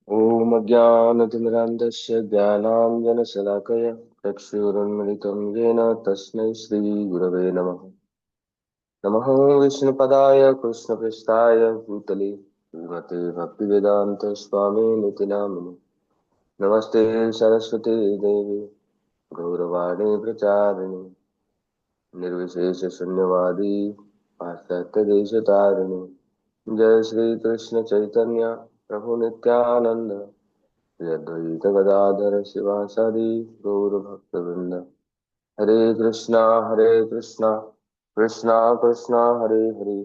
ॐ अज्ञानतिमिरान्धस्य ज्ञानाञ्जनशलाकया चक्षुरुन्मिलितं येन तस्मै श्रीगुरवे नमः। नमः विष्णुपदाय कृष्णपृष्ठाय भूतले श्रीमते भक्तिवेदान्तस्वामिनिति नामिने। नमस्ते सरस्वती देवी गौरवाणी प्रचारिणे निर्विशेषशून्यवादी पाश्चात्यदेशतारिणे। जय श्री कृष्ण चैतन्य प्रभु नित्यानंद श्री अद्वैत गदाधर शिवासादि गौर भक्तवृंद। हरे कृष्णा कृष्णा कृष्णा हरे हरे,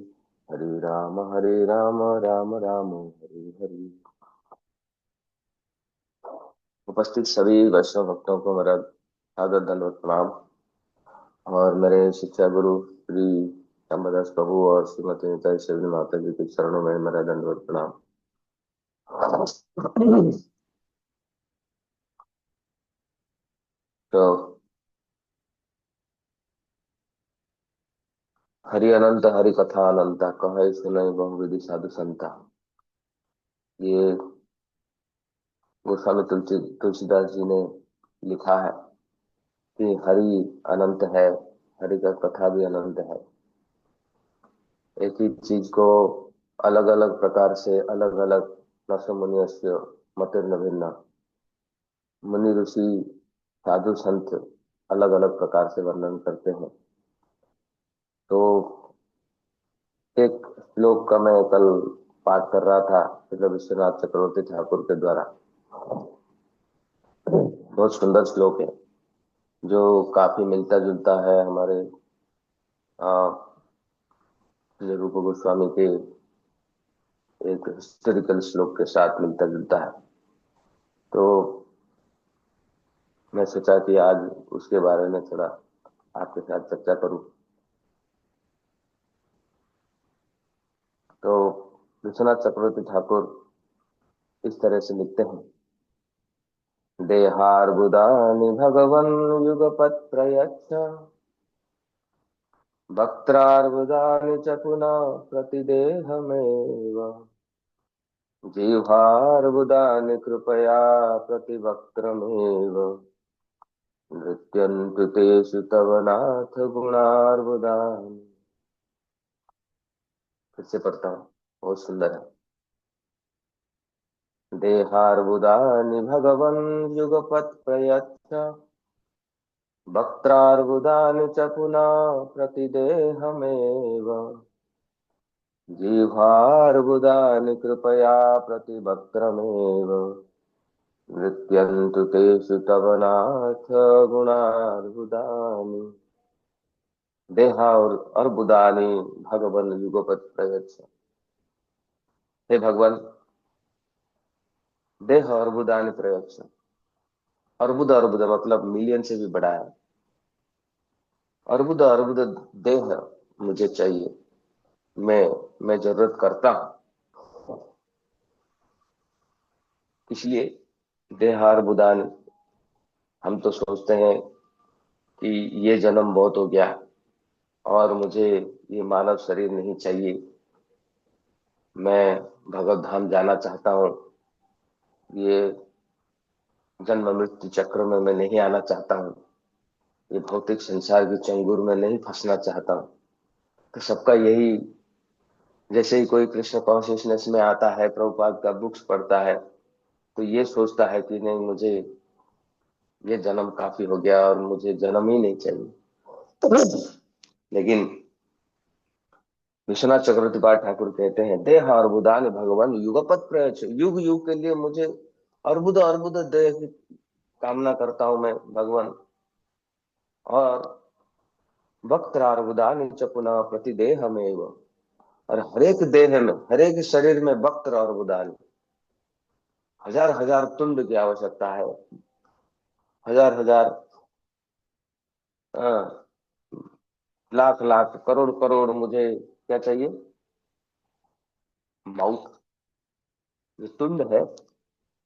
हरे राम राम राम हरे हरे। उपस्थित सभी वैष्णव भक्तों को मेरा सादर दंडवत प्रणाम। और मेरे शिक्षा गुरु श्री रामदास प्रभु और श्रीमती निताई सेवी माता जी के चरणों में मेरा दंडवत प्रणाम। तो हरि अनंत हरि कथा अनंता कहे सुनई बहुविधि साधु संता। ये गोस्वामी तुलसीदास जी ने लिखा है कि हरि अनंत है, हरि का कथा भी अनंत है। एक ही चीज को अलग अलग प्रकार से अलग अलग नस मुनिस्य मतिर्न भिन्न, मुनि ऋषि साधु संत अलग अलग प्रकार से वर्णन करते हैं। तो एक श्लोक का मैं कल पाठ कर रहा था श्री विश्वनाथ चक्रवर्ती ठाकुर के द्वारा। बहुत सुंदर श्लोक है जो काफी मिलता जुलता है हमारे श्री रूप गोस्वामी के एक हिस्टोरिकल श्लोक के साथ मिलता जुलता है। तो मैं सोचा कि आज उसके बारे में थोड़ा आपके साथ चर्चा करूं। तो विश्वनाथ चक्रवर्ती ठाकुर इस तरह से लिखते हैं। देहार्बुदानि भगवन् युगपत् प्रयच्छ, वक्त्रार्बुदानि च पुनः प्रतिदेहमेव। जिह्वार्बुदानि कृपया प्रतिवक्त्रमेव। नृत्यन्तु तेषु तव नाथ गुणार्बुदानि। फिर से पढ़ता हूँ, बहुत सुंदर है। देहार्बुदानि भगवन् युगपत् प्रयच्छ, वक्त्रार्बुदानि च पुनः प्रतिदेहमेव। जिह्वार्बुदानि कृपया प्रतिवक्त्रमेव। नृत्यन्तु तेषु तव नाथ गुणार्बुदानि। देहा और अर्बुदानि भगवन युगपत् प्रयच्छ। हे भगवान, देह अर्बुदानि प्रयच्छ। अर्बुद अर्बुद मतलब मिलियन से भी बड़ा है। अर्बुद अर्बुद देह मुझे चाहिए, मैं जरूरत करता हूं। इसलिए देहार्बुदानि, हम तो सोचते हैं कि ये जन्म बहुत हो गया और मुझे ये मानव शरीर नहीं चाहिए, मैं भगवत धाम जाना चाहता हूँ, ये जन्म मृत्यु चक्र में मैं नहीं आना चाहता हूँ, ये भौतिक संसार की चंगुल में नहीं फंसना चाहता हूँ। तो सबका यही, जैसे ही कोई कृष्ण कॉन्शियसनेस में आता है, प्रभुपाद का बुक्स पढ़ता है, तो ये सोचता है कि नहीं, मुझे ये जन्म काफी हो गया और मुझे जन्म ही नहीं चाहिए। लेकिन विश्वनाथ चक्रवर्ती पाद ठाकुर कहते हैं, देह अर्बुदान भगवान युगपत प्रयच्छ। युग युग के लिए मुझे अर्बुद अर्बुद देह की कामना करता हूं मैं भगवान। और वक्त अर्बुदान च पुनः प्रतिदेह में, और हरेक देह में, हरेक शरीर में वक्त अर्बुदान, हजार हजार तुंड की आवश्यकता है। हजार हजार, लाख लाख, करोड़ करोड़ मुझे क्या चाहिए? माउथ, जो तुंड है,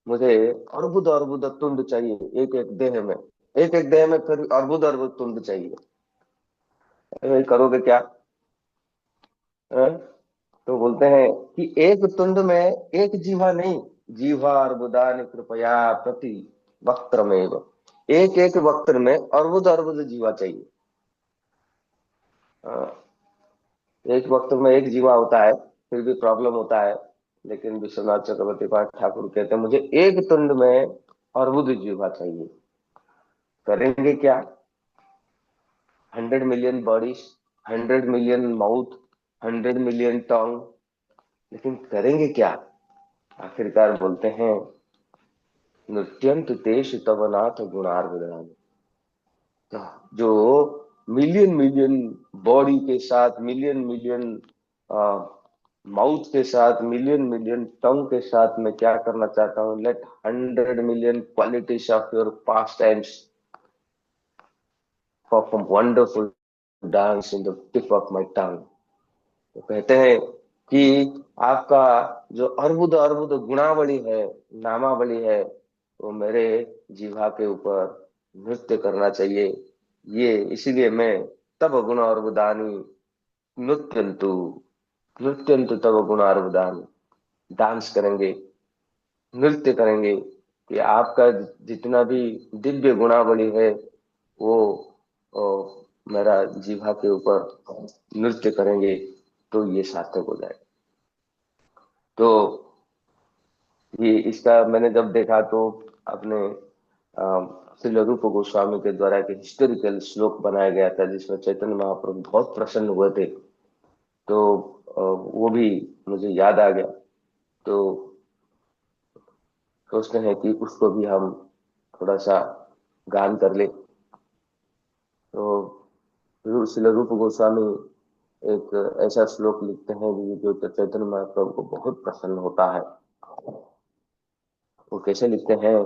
मुझे अर्बुद अर्बुद तुंड चाहिए एक एक देह में। एक एक देह में फिर अर्बुद अर्बुद तुंड चाहिए। भाई करोगे क्या? हैं? तो बोलते हैं कि एक तुंड में एक जीवा नहीं, जीवार्बुदानि कृपया प्रति वक्त्रमेव। एक एक वक्त्र में अर्बुद अर्बुद जीवा चाहिए। अ, एक वक्त में एक जीवा होता है, फिर भी प्रॉब्लम होता है। लेकिन विश्वनाथ चक्रवर्ती पाठ ठाकुर कहते हैं मुझे एक तुंड में अर्बुद जीवा चाहिए। करेंगे क्या? 100 million bodies, 100 million mouth, 100 million tongue, लेकिन करेंगे क्या? आखिरकार बोलते हैं नृत्यंत तेष तव नाथ गुणार्बुदानि। जो मिलियन मिलियन बॉडी के साथ, मिलियन मिलियन माउथ के साथ, मिलियन मिलियन टंग के साथ मैं क्या करना चाहता हूँ, let 100 million qualities of your pastimes perform wonderful dance in the tip of my tongue. तो कहते हैं कि आपका जो अर्बुद अर्बुद गुणावली है, नामावली है, वो मेरे जीवा के ऊपर नृत्य करना चाहिए। ये इसीलिए मैं तब गुण अर्बुदानी नृत्यंतु, नृत्यंतु तब गुण अर्बुदानी, डांस करेंगे, नृत्य करेंगे कि आपका जितना भी दिव्य गुणावली है वो, मेरा जीवा के ऊपर नृत्य करेंगे, तो ये सार्थक हो जाए। तो ये इसका मैंने जब देखा तो अपने श्री रूप गोस्वामी के द्वारा एक हिस्टोरिकल श्लोक बनाया गया था जिसमें चैतन्य महाप्रभु बहुत प्रसन्न हुए थे। तो वो भी मुझे याद आ गया। तो सोचते हैं कि उसको भी हम थोड़ा सा गान कर ले। तो श्री रूप गोस्वामी एक ऐसा श्लोक लिखते हैं जो चैतन्य महाप्रभु को बहुत प्रसन्न होता है। वो कैसे लिखते हैं,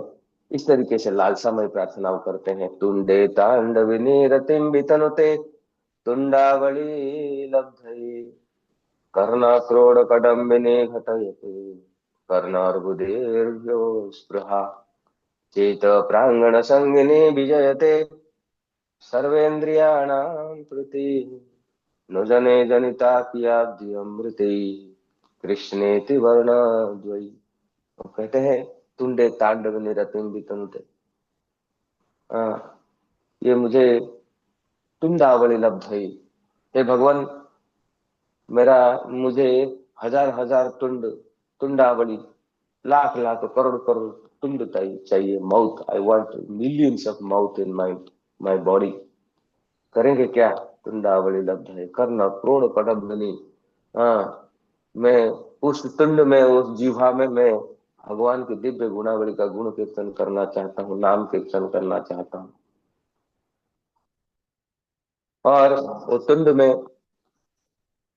इस तरीके से लालसामय प्रार्थना करते हैं। तुंडे तांडविनी रतिम वितनुते तुंडावली लब्धये कर्णा क्रोड कडम्बिनी घटयते कर्णार्बुदेर्यो स्पृहा चेत प्रांगण संगिनी विजयते सर्वेन्द्रियाणां प्रति नुजने जनिता कियाब्धियमृते कृष्णेति वर्णद्वयी। वो कहते हैं तुंडे तांडव निरतिम वितनुते, ये मुझे तुंडावली लब्ध है। हे भगवान, मेरा मुझे हजार हजार तुंडावली, लाख लाख करोड़ करोड़ तुंड चाहिए, mouth. I want millions of mouth in my my body. करेंगे क्या? तुंडावली लब्ध है कर्ण क्रोड़ कटबनी। हाँ, मैं उस तुंड में, उस जीवा में मैं भगवान की दिव्य गुणावली का गुण कीर्तन करना चाहता हूँ, नाम कीर्तन करना चाहता हूँ। और वो तुंड में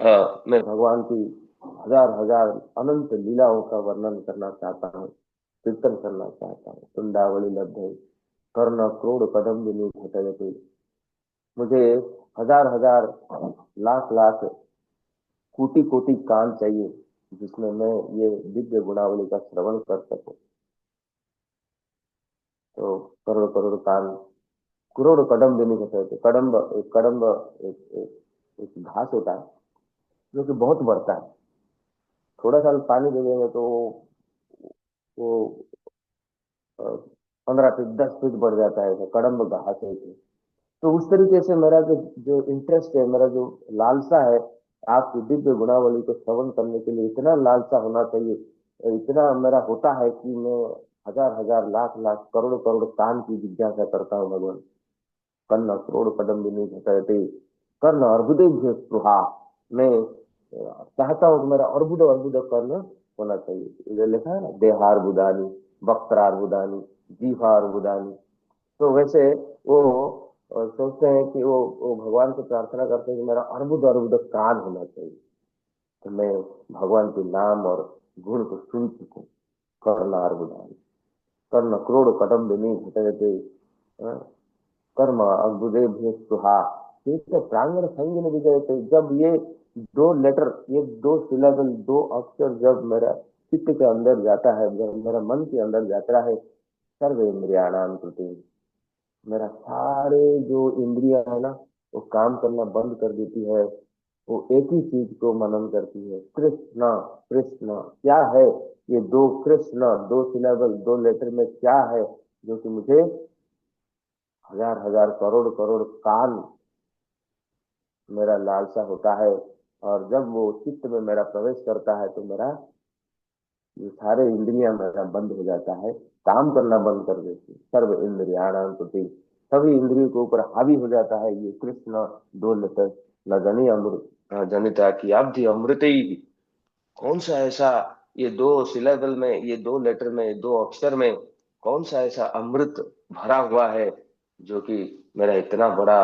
मैं भगवान की हजार हजार अनंत लीलाओं का वर्णन करना चाहता हूँ, कीर्तन करना चाहता हूँ। तुंडावली लब्धे कर्ण क्रोड़ कदम भी घटयते। मुझे हजार हजार लाख लाख कोटि कोटि कान चाहिए जिसमें मैं ये दिव्य गुणावली का श्रवण कर सकूं। तो करोड़ करोड़ कान, करोड़ कदम भी नहीं घटयते। कदम्ब एक घास होता है जो कि बहुत बढ़ता है। थोड़ा सा पानी दे देंगे तो वो 15 फीट 10 फीट बढ़ जाता है, कड़म्ब घास है इसमें। तो उस तरीके से मेरा जो जो इंटरेस्ट है, मेरा जो लालसा है, आपकी दिव्य गुणावली को श्रवण करने के लिए इतना लालसा होना चाहिए, इतना मेरा होता है कि मैं हजार हजार लाख लाख करोड़ करोड़ कान की जिज्ञासा करता हूँ भगवान। कर्ण करोड़ कदम भी नहीं घटाते कर्ण अर्बुदे स्पृहा। मैं चाहता हूँ कि मेरा अर्बुद अर्बुद कर्ण होना चाहिए। ये लिखा है ना, देहार्बुदानी, वक्त्रार्बुदानी, जीवार्बुदानी। तो वैसे वो सोचते हैं कि वो भगवान से प्रार्थना करते हैं कि मेरा अर्बुद अर्बुद कान होना चाहिए, तो मैं भगवान के नाम और गुण को सुन सकूं। कर्ण अर्बुदानी, कर्ण करोड़ कदम भी नहीं घटते कर्म अग्गुदे सुहा। ये तो प्रांगण संग विजय थे। जब ये दो लेटर, ये दो सिलेबल, दो अक्षर जब मेरा चित्त के अंदर जाता है, जब मेरा मन के अंदर जाता है, सर्व इंद्रियाणाम कृति, मेरा सारे जो इंद्रिया है ना वो काम करना बंद कर देती है। वो एक ही चीज को मनन करती है, कृष्ण कृष्ण। क्या है ये दो कृष्ण, दो सिलेबल, दो लेटर में क्या है जो कि मुझे हजार हजार करोड़ करोड़ काल मेरा लालसा होता है। और जब वो चित्त में मेरा प्रवेश करता है तो मेरा ये सारे इंद्रियां मेरा बंद हो जाता है, काम करना बंद कर देती है। सर्व इंद्रियाणाम प्रति, सभी इंद्रियों के ऊपर हावी हो जाता है ये कृष्ण दो लेटर। न जनी अमृत जनिता की अवधि अमृत ही। कौन सा ऐसा, ये दो सिलेबल में, ये दो लेटर में, दो अक्षर में कौन सा ऐसा अमृत भरा हुआ है जो कि मेरा इतना बड़ा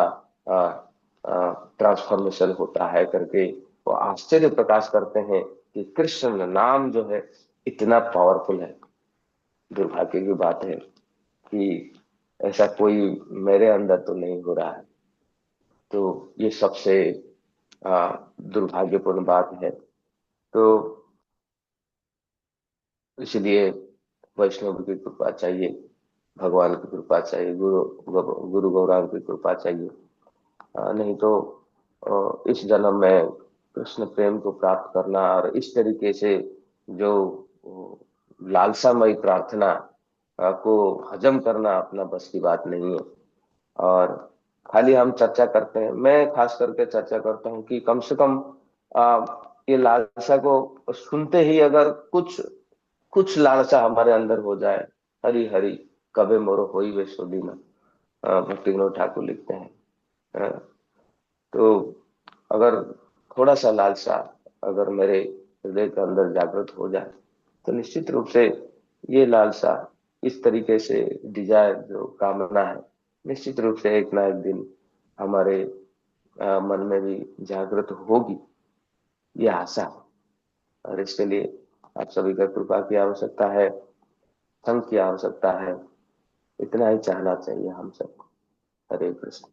ट्रांसफॉर्मेशन होता है करके वो आश्चर्य प्रकाश करते हैं कि कृष्ण नाम जो है इतना पावरफुल है। दुर्भाग्य की बात है कि ऐसा कोई मेरे अंदर तो नहीं हो रहा है। तो ये सबसे दुर्भाग्यपूर्ण बात है। तो इसलिए वैष्णव की कृपा चाहिए, भगवान की कृपा चाहिए, गुरु गौरांग की कृपा चाहिए। नहीं तो इस जन्म में कृष्ण प्रेम को प्राप्त करना और इस तरीके से जो लालसामयी प्रार्थना को हजम करना अपना बस की बात नहीं है। और खाली हम चर्चा करते हैं, मैं खास करके चर्चा करता हूँ कि कम से कम आ, ये लालसा को सुनते ही अगर कुछ कुछ लालसा हमारे अंदर हो जाए, हरी हरी कबे मोरो होई वे सो दीना, भक्ति विनोद ठाकुर लिखते हैं। अ, तो अगर थोड़ा सा लालसा अगर मेरे हृदय के अंदर जागृत हो जाए तो निश्चित रूप से ये लालसा, इस तरीके से डिजायर जो कामना है, निश्चित रूप से एक ना एक दिन हमारे मन में भी जागृत होगी, ये आशा है। और इसके लिए आप सभी का कृपा की आवश्यकता है, संघ की आवश्यकता है। इतना ही चाहना चाहिए हम सबको। हरे कृष्ण।